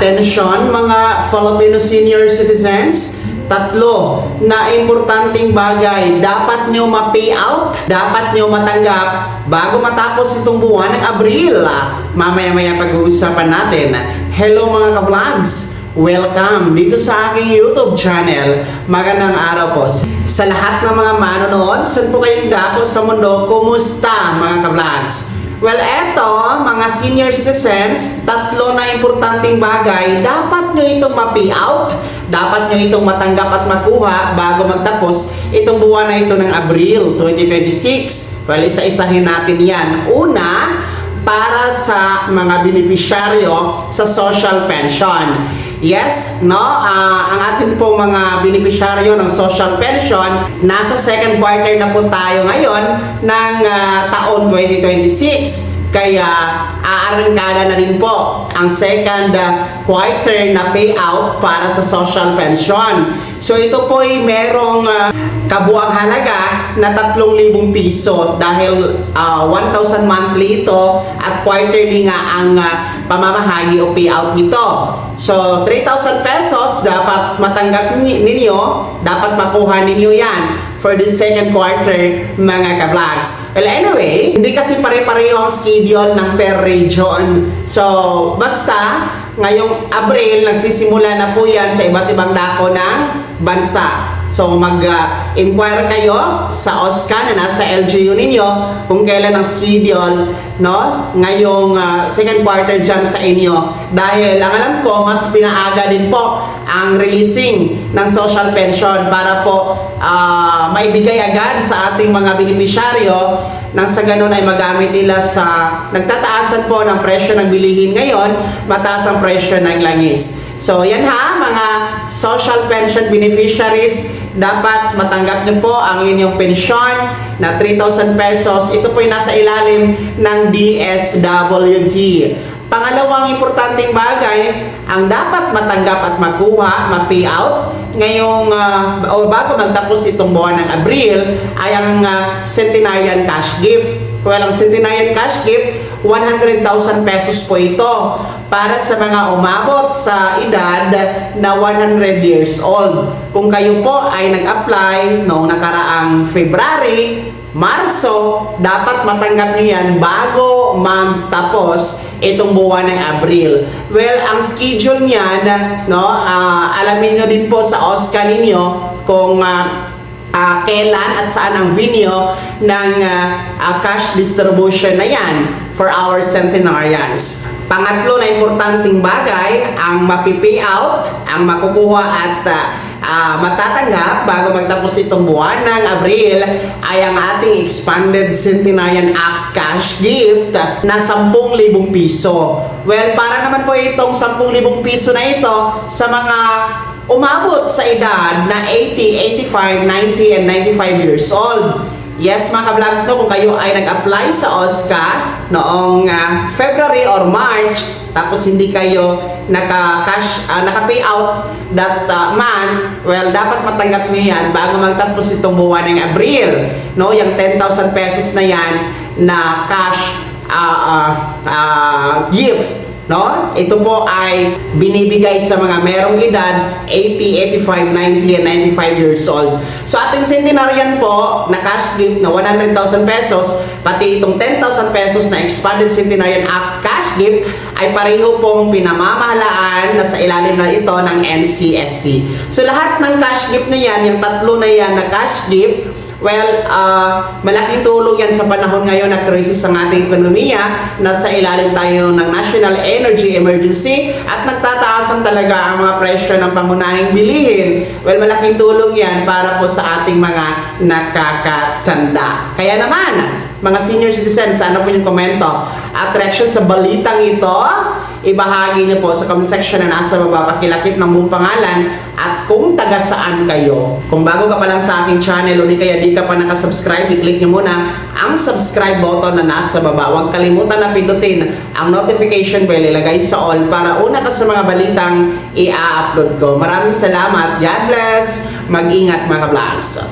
Attention mga Filipino senior citizens, tatlo na importanteng bagay dapat nyo ma-pay out, dapat nyo matanggap bago matapos itong buwan ng Abril. Mamaya-maya pag-uusapan natin. Hello mga ka-vlogs! Welcome dito sa aking YouTube channel. Magandang araw po. Sa lahat ng mga manonood, saan po kayong dako sa mundo, kumusta mga ka-vlogs? Well, eto, mga senior citizens, tatlo na importanteng bagay, dapat nyo itong ma-pay out, dapat nyo itong matanggap at makuha bago magtapos itong buwan na ito ng Abril 2026. Well, isa-isahin natin yan. Una, para sa mga beneficiaryo sa social pension. Yes, no? Ang atin po mga beneficiaryo ng social pension, nasa second quarter na po tayo ngayon ng taon 2026. Kaya aarangkada na rin po ang second quarter na payout para sa social pension. So ito po ay merong kabuang halaga na 3,000 piso dahil 1,000 monthly ito at quarterly nga ang pamamahagi o payout nito. So 3,000 pesos dapat matanggap ninyo, dapat makuha ninyo yan for the second quarter mga ka-vlogs. Well anyway, hindi kasi pare-pareho ang schedule ng per region. So basta ngayong Abril nagsisimula na po yan sa iba't ibang dako ng bansa. So mag-inquire kayo sa OSCA na nasa LGU ninyo kung kailan ang schedule, no? Ngayong second quarter dyan sa inyo. Dahil ang alam ko, mas pinaaga din po ang releasing ng social pension para po maibigay agad sa ating mga beneficiaryo nang sa ganun ay magamit nila sa nagtataasan po ng presyo ng bilihin ngayon, mataas ang presyo ng langis. So yan ha, mga social pension beneficiaries, dapat matanggap niyo po ang inyong pensyon na 3,000 pesos. Ito po ay nasa ilalim ng DSWD. Pangalawang importanteng bagay, ang dapat matanggap at makuha, ma-pay out ngayong o bago magtapos itong buwan ng Abril ay ang centenarian cash gift. Well, ang centenarian cash gift, 100,000 pesos po ito para sa mga umabot sa edad na 100 years old. Kung kayo po ay nag-apply noong nakaraang February, Marso, dapat matanggap nyo yan bago magtapos itong buwan ng Abril. Well, ang schedule niyan, no, alamin nyo din po sa OSCA ninyo kung kailan at saan ang venue ng cash distribution na yan for our centenarians. Pangatlo na importanteng bagay, ang mapi-pay out, ang makukuha at matatanggap bago magtapos itong buwan ng Abril ay ang ating Expanded Centenarian Act Cash Gift na 10,000 piso. Well, para naman po itong 10,000 piso na ito sa mga umabot sa edad na 80, 85, 90, and 95 years old. Yes, mga ka-vlogs, no, kung kayo ay nag-apply sa OSCA noong February or March, tapos hindi kayo naka-pay out that month, well, dapat matanggap niyo yan bago magtapos itong buwan ng Abril. No, yung 10,000 pesos na yan na cash gift. No? Ito po ay binibigay sa mga merong edad 80, 85, 90, and 95 years old. So ating centenarian po na cash gift na 100,000 pesos, pati itong 10,000 pesos na Expanded Centenarian Act cash gift ay pareho pong pinamamahalaan na sa ilalim na ito ng NCSC. So lahat ng cash gift na yan, yung tatlo na yan na cash gift, well, malaking tulong yan sa panahon ngayon na krisis ang ating ekonomiya. Nasa ilalim tayo ng National Energy Emergency at nagtataasan talaga ang mga presyo ng pangunahing bilihin. Well, malaking tulong yan para po sa ating mga nakakatanda. Kaya naman, mga senior citizens, ano po yung komento at reaction sa balitang ito? Ibahagi niyo po sa comment section na nasa baba, pakilakip ng buong pangalan at kung taga saan kayo. Kung bago ka pa lang sa aking channel o di kaya di ka pa nakasubscribe, i-click niyo muna ang subscribe button na nasa baba. Huwag kalimutan na pindutin ang notification bell, ilagay sa all para una ka sa mga balitang i-upload ko. Maraming salamat. God bless. Mag-ingat mga vlogs.